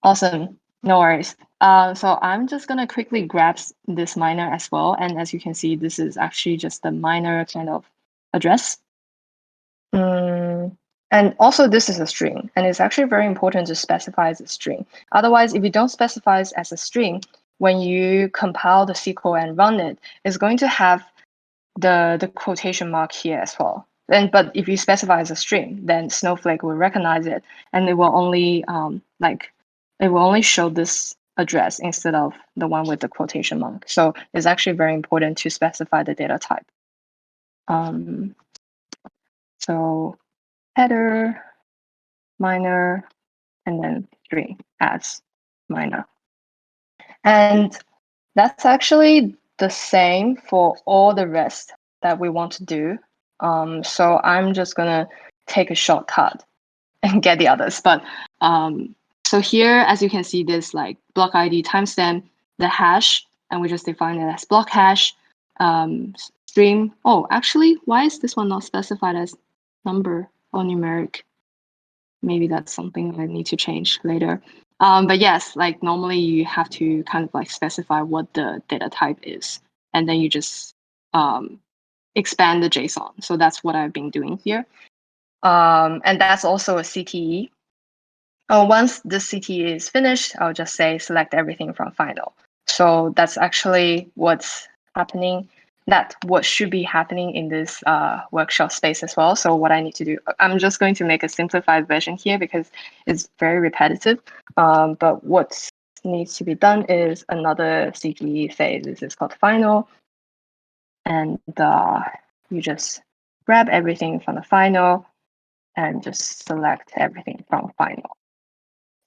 S1: Awesome. No worries. So I'm just gonna quickly grab this miner as well. And as you can see, this is actually just the miner kind of address. And also this is a string, and it's actually very important to specify as a string. Otherwise, if you don't specify it as a string, when you compile the SQL and run it, it's going to have the quotation mark here as well. But if you specify as a string, then Snowflake will recognize it, and it will only show this address instead of the one with the quotation mark. So it's actually very important to specify the data type. So header, miner, and then string as miner. And that's actually the same for all the rest that we want to do. So I'm just gonna take a shortcut and get the others. But so here, as you can see, there's like block ID timestamp, the hash, and we just define it as block hash, stream. Oh, actually, why is this one not specified as number or numeric? Maybe that's something I need to change later. But yes, like normally you have to kind of like specify what the data type is, and then you just expand the JSON. So that's what I've been doing here. And that's also a CTE. Once the CTE is finished, I'll just say select everything from final. So that's actually what's happening. That's what should be happening in this workshop space as well. So what I need to do, I'm just going to make a simplified version here because it's very repetitive. But what needs to be done is another CTE phase. This is called final. And you just grab everything from the final and just select everything from final.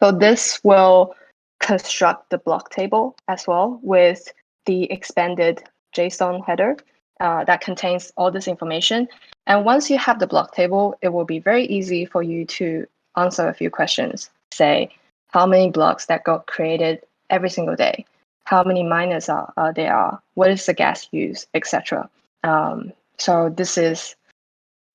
S1: So this will construct the block table as well with the expanded JSON header that contains all this information. And once you have the block table, it will be very easy for you to answer a few questions. Say, how many blocks that got created every single day? How many miners there are? What is the gas use, etc. So this is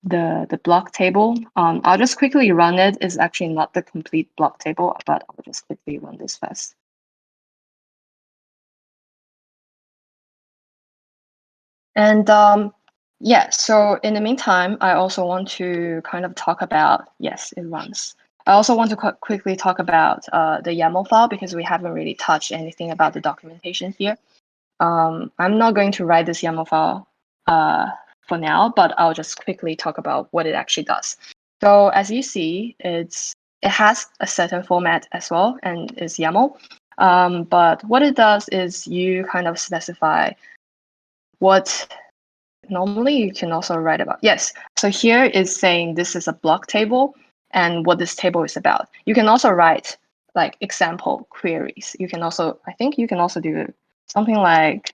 S1: the block table. I'll just quickly run it. It's actually not the complete block table, but I'll just quickly run this first. And yeah, so in the meantime, I also want to kind of talk about, yes, it runs. I also want to quickly talk about the YAML file because we haven't really touched anything about the documentation here. I'm not going to write this YAML file for now, but I'll just quickly talk about what it actually does. So as you see, it has a certain format as well and is YAML. But what it does is you kind of specify what normally you can also write about. Yes, so here is saying this is a block table and what this table is about. You can also write like example queries. You can also, I think you can also do something like,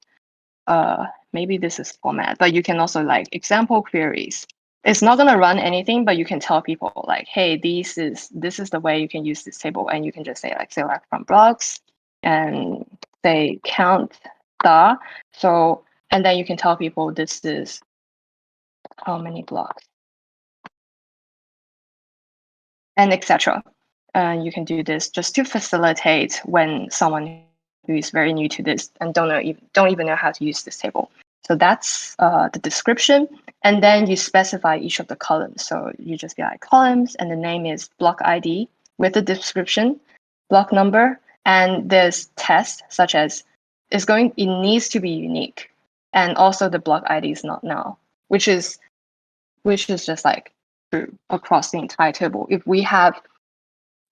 S1: maybe this is format, but you can also like example queries. It's not going to run anything, but you can tell people like, hey, this is the way you can use this table. And you can just say like select from blocks and say count the. So, and then you can tell people this is how many blocks and etc. And you can do this just to facilitate when someone who is very new to this and don't even know how to use this table. So that's the description. And then you specify each of the columns. So you just be like columns, and the name is block ID with the description, block number, and there's tests such as it needs to be unique. And also the block ID is not null, which is just like true across the entire table. If we have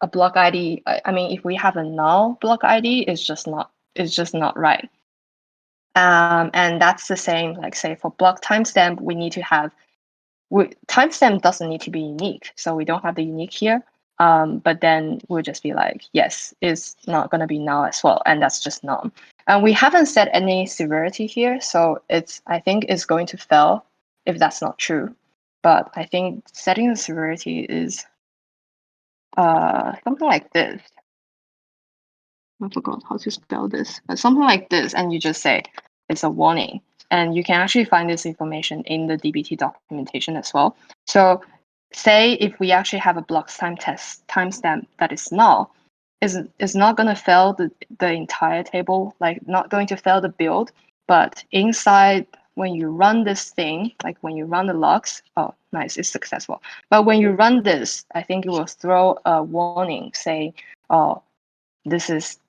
S1: a block ID, if we have a null block ID, it's just not right. And that's the same, like say for block timestamp, we need to have, timestamp doesn't need to be unique. So we don't have the unique here. But then we'll just be like, yes, it's not going to be null as well. And that's just none. And we haven't set any severity here. So I think it's going to fail if that's not true. But I think setting the severity is something like this. I forgot how to spell this, but something like this, and you just say it's a warning. And you can actually find this information in the DBT documentation as well. So say if we actually have a blocks timestamp that is null, is not going to fail the entire table, like not going to fail the build, but inside when you run this thing, like when you run the logs, oh, nice, it's successful. But when you run this, I think it will throw a warning saying, oh, this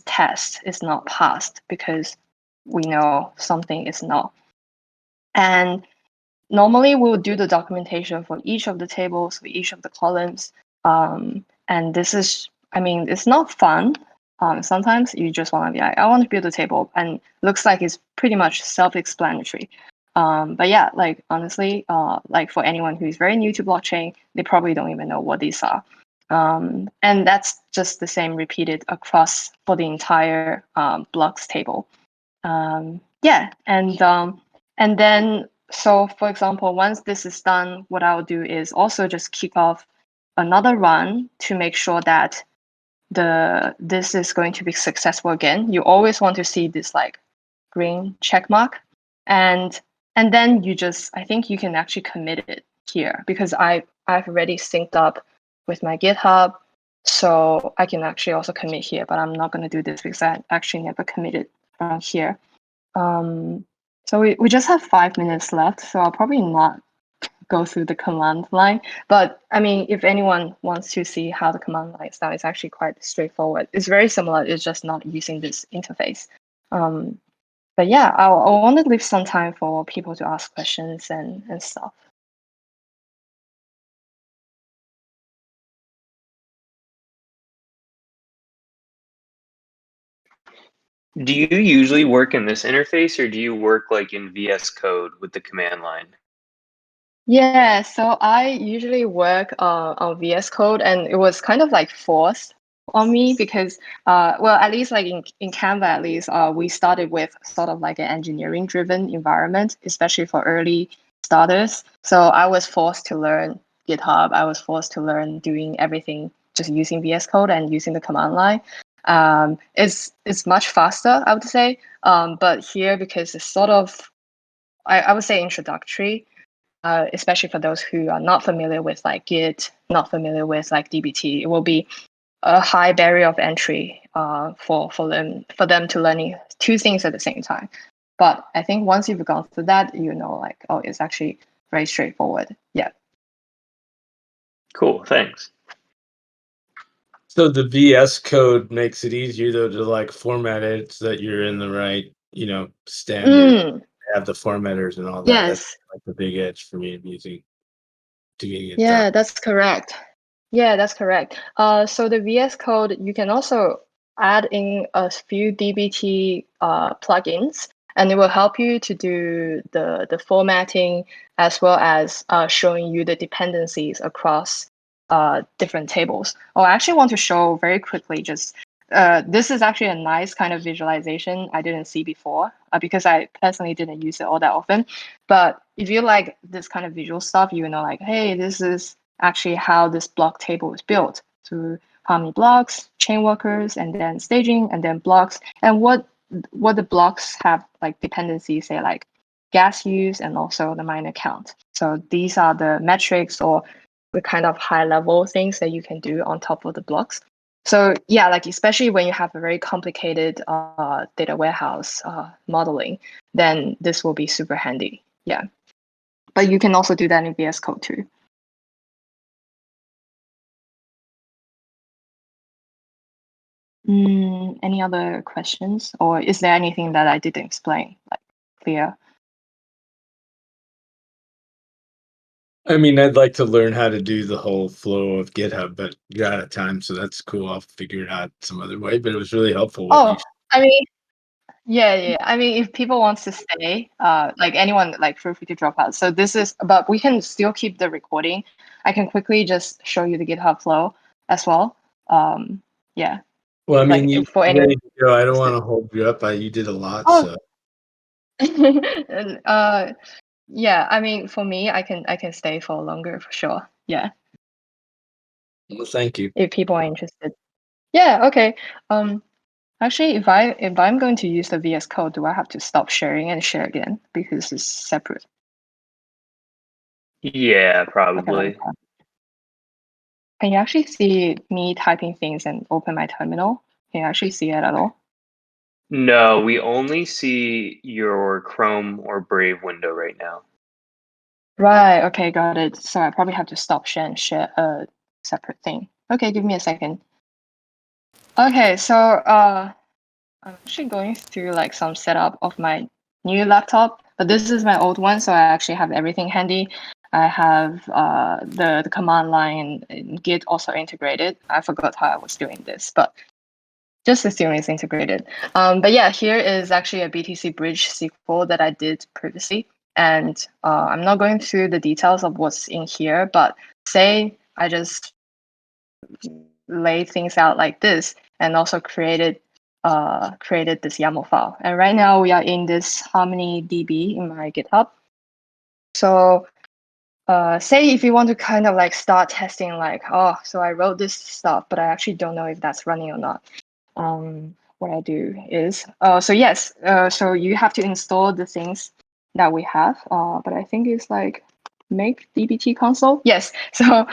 S1: test is not passed because we know something is null. And normally we'll do the documentation for each of the tables, for each of the columns. And this is, it's not fun. Sometimes you just want to be like, I want to build a table, and looks like it's pretty much self-explanatory. But yeah, like honestly, like for anyone who is very new to blockchain, they probably don't even know what these are. And that's just the same repeated across for the entire blocks table. Yeah, and then so for example, once this is done, what I'll do is also just kick off another run to make sure that this is going to be successful again. You always want to see this like green check mark, and then I think you can actually commit it here because I've already synced up with my GitHub, so I can actually also commit here. But I'm not going to do this because I actually never committed from here. So we just have 5 minutes left, so I'll probably not go through the command line. But if anyone wants to see how the command line is done, it's actually quite straightforward. It's very similar. It's just not using this interface. But yeah, I want to leave some time for people to ask questions and stuff.
S2: Do you usually work in this interface, or do you work like in VS Code with the command line?
S1: Yeah, so I usually work on VS Code, and it was kind of like forced on me because, at least like in Canva, at least we started with sort of like an engineering-driven environment, especially for early starters. So I was forced to learn GitHub. I was forced to learn doing everything just using VS Code and using the command line. It's much faster, I would say. But here, because it's sort of, I would say introductory. Especially for those who are not familiar with like Git, not familiar with like DBT, it will be a high barrier of entry for them to learning two things at the same time. But I think once you've gone through that, like, oh, it's actually very straightforward. Yeah.
S2: Cool, thanks.
S3: So the VS Code makes it easier though to like format it so that you're in the right, standard have the formatters and all that.
S1: Yes.
S3: That's like the big edge for me using doing it.
S1: Yeah, that's correct. Yeah, that's correct. So the VS Code, you can also add in a few DBT plugins, and it will help you to do the formatting as well as showing you the dependencies across different tables. Oh, I actually want to show very quickly just this is actually a nice kind of visualization I didn't see before because I personally didn't use it all that often. But if you like this kind of visual stuff, you know, like, hey, this is actually how this block table is built through how many blocks, chain workers, and then staging, and then blocks, and what the blocks have like dependencies, say like gas use and also the miner count. So these are the metrics or the kind of high level things that you can do on top of the blocks. So yeah, like especially when you have a very complicated data warehouse modeling, then this will be super handy. Yeah, but you can also do that in VS Code too. Any other questions, or is there anything that I didn't explain like clear?
S3: I mean, I'd like to learn how to do the whole flow of GitHub, but you're out of time, so that's cool. I'll figure it out some other way. But it was really helpful what you.
S1: I mean, yeah. I mean, if people want to stay, like anyone, like feel free to drop out. So this is, but we can still keep the recording. I can quickly just show you the GitHub flow as well. Yeah.
S3: Well, I mean,
S1: Like
S3: you
S1: for anyone.
S3: ready to go. I don't want to hold you up. You did a lot,
S1: Oh.
S3: so.
S1: Yeah. I mean, for me, I can stay for longer for sure. Yeah.
S3: Well, thank you.
S1: If people are interested. Yeah. Okay. Actually, if I'm going to use the VS Code, do I have to stop sharing and share again because it's separate?
S2: Yeah,
S1: Okay,
S2: probably.
S1: can you actually see me typing things and open my terminal? Can you actually see it at all?
S2: No, we only see your Chrome or Brave window right now.
S1: Right. Okay, got it. So I probably have to stop share and share a separate thing. Okay, give me a second. Okay, so I'm actually going through like some setup of my new laptop, but this is my old one, so I actually have everything handy. I have the command line and Git also integrated. I forgot how I was doing this, but just assume it's integrated. But yeah, here is actually a BTC Bridge SQL that I did previously. And I'm not going through the details of what's in here, but say I just lay things out like this and also created this YAML file. And right now we are in this Harmony DB in my GitHub. So say if you want to kind of like start testing like, oh, so I wrote this stuff, but I actually don't know if that's running or not. What I do is, so yes, so you have to install the things that we have, but I think it's like make dbt console. Yes, so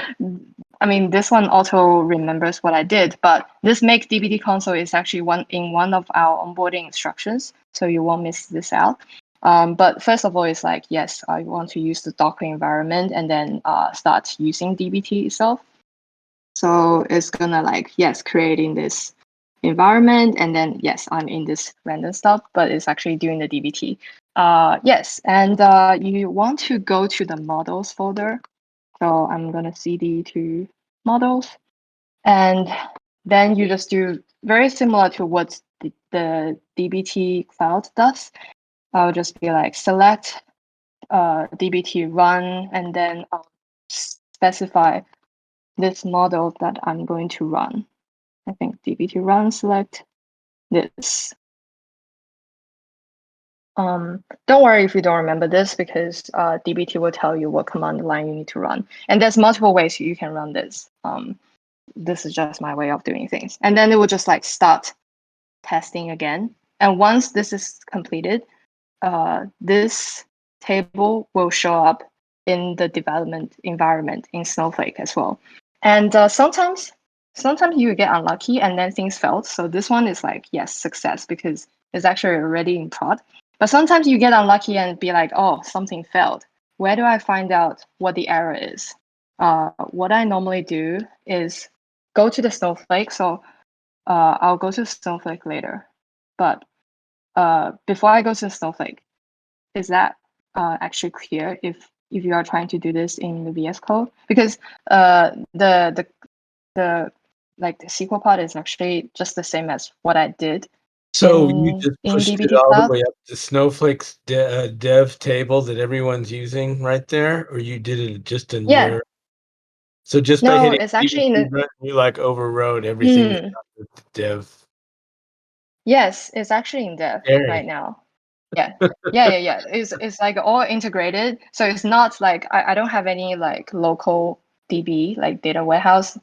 S1: I mean, this one auto remembers what I did, but this make dbt console is actually one of our onboarding instructions, so you won't miss this out. But first of all, it's like, yes, I want to use the Docker environment and then start using dbt itself. So it's gonna like, yes, creating this environment, and then yes, I'm in this random stuff, but it's actually doing the dbt. Yes, and you want to go to the models folder. So I'm gonna cd to models, and then you just do very similar to what the dbt cloud does. I'll just be like select dbt run, and then I'll specify this model that I'm going to run. I think dbt run select this. Don't worry if you don't remember this because dbt will tell you what command line you need to run. And there's multiple ways you can run this. This is just my way of doing things. And then it will just like start testing again. And once this is completed, this table will show up in the development environment in Snowflake as well. And sometimes you get unlucky and then things failed. So this one is like, yes, success because it's actually already in prod. But sometimes you get unlucky and be like, oh, something failed. Where do I find out what the error is? What I normally do is go to the Snowflake. So I'll go to Snowflake later. But before I go to Snowflake, is that actually clear if you are trying to do this in the VS Code? Because the like the SQL part is actually just the same as what I did.
S3: So you just
S1: in
S3: pushed it
S1: dbt
S3: all the
S1: Cloud.
S3: way up to Snowflake's dev table that everyone's using right there, or you did it just in
S1: Yeah.
S3: your. So just by
S1: No,
S3: hitting
S1: it's actually in the.
S3: run, you like overrode everything that got the dev.
S1: Yes, it's actually in dev
S3: Scary.
S1: right now. Yeah. Yeah. It's like all integrated. So it's not like I don't have any like local DB, like data warehouse.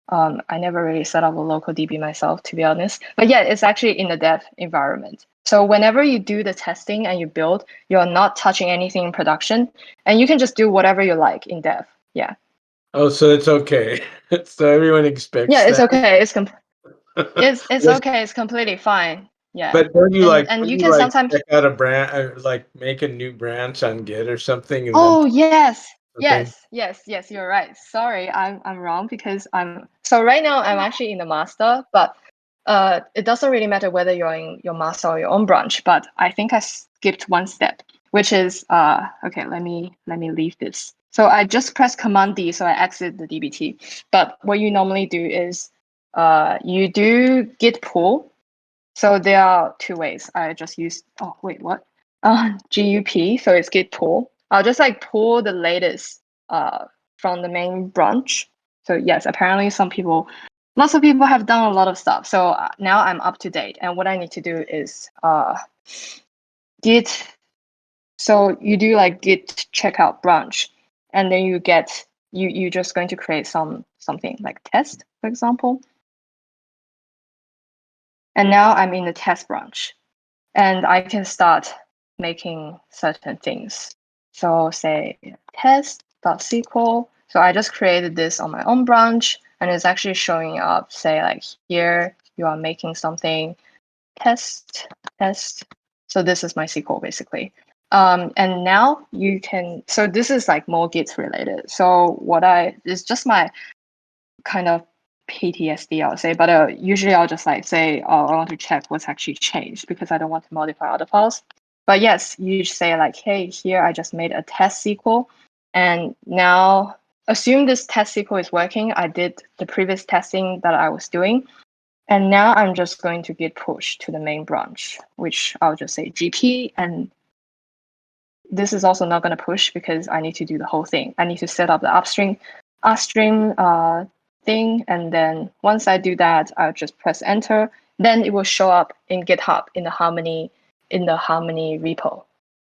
S1: I never really set up a local DB myself, to be honest. But yeah, it's actually in the dev environment. So whenever you do the testing and you build, you're not touching anything in production, and you can just do whatever you like in dev. Yeah.
S3: Oh, so it's okay. So everyone expects
S1: Yeah, it's
S3: that.
S1: okay. It's
S3: Yes.
S1: okay. It's completely fine. Yeah.
S3: But don't you
S1: And you
S3: don't you
S1: can sometimes.
S3: check out a branch, like make a new branch on Git or something, and then
S1: Oh yes,
S3: something?
S1: yes. You're right. Sorry, I'm wrong because so right now I'm actually in the master, but it doesn't really matter whether you're in your master or your own branch. But I think I skipped one step, which is okay. Let me leave this. So I just press Command D, so I exit the DBT. But what you normally do is you do git pull. So there are two ways. I just use, oh, wait, what? GUP, so it's git pull. I'll just like pull the latest from the main branch. So yes, apparently lots of people have done a lot of stuff. So now I'm up to date. And what I need to do is git. So you do like git checkout branch, and then you're just going to create something like test, for example. And now I'm in the test branch. And I can start making certain things. So say test.sql. So I just created this on my own branch, and it's actually showing up, say like here, you are making something, test. So this is my SQL basically. And now you can, so this is like more Git related. So it's just my kind of PTSD, I'll say, but usually I'll just like say, oh, I want to check what's actually changed because I don't want to modify other files. But yes, you say like, hey, here I just made a test SQL, and now assume this test SQL is working. I did the previous testing that I was doing, and now I'm just going to git push to the main branch, which I'll just say GP, and this is also not going to push because I need to do the whole thing. I need to set up the upstream thing, and then once I do that, I'll just press enter. Then it will show up in GitHub in the Harmony repo,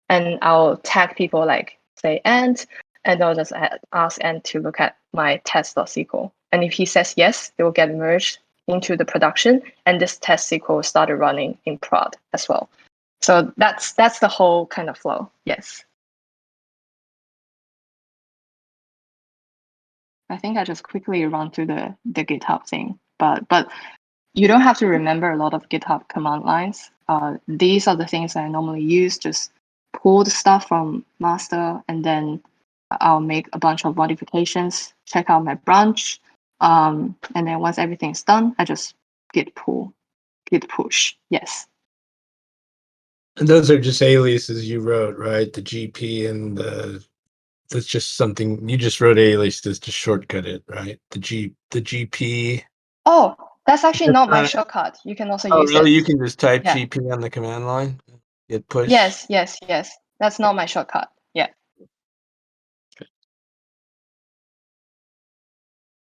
S1: and I'll tag people like say Ant, and I'll just ask Ant to look at my test.sql. And if he says yes, it will get merged into the production, and this test SQL started running in prod as well. So that's the whole kind of flow. Yes. I think I just quickly run through the GitHub thing, but you don't have to remember a lot of GitHub command lines. These are the things that I normally use. Just pull the stuff from master, and then I'll make a bunch of modifications, check out my branch, and then once everything's done, I just git pull, git push. Yes.
S3: And those are just aliases you wrote, right? The GP and that's just something you just wrote aliases to shortcut it, right? The GP.
S1: Oh, that's actually
S3: That's
S1: not my
S3: not.
S1: shortcut. You can also
S3: Oh,
S1: use
S3: really?
S1: it.
S3: You can just type
S1: Yeah.
S3: GP on the command line, hit push.
S1: Yes. That's not my shortcut. Yeah.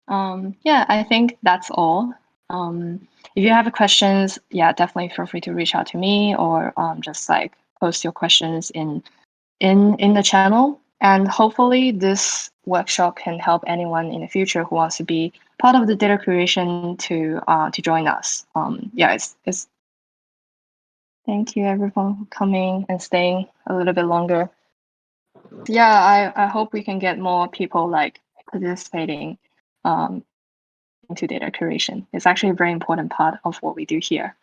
S1: Yeah, I think that's all. If you have questions, yeah, definitely feel free to reach out to me, or just like post your questions in the channel. And hopefully this workshop can help anyone in the future who wants to be part of the data curation to join us. Yeah, it's thank you everyone for coming and staying a little bit longer. Yeah, I hope we can get more people like participating into data curation. It's actually a very important part of what we do here.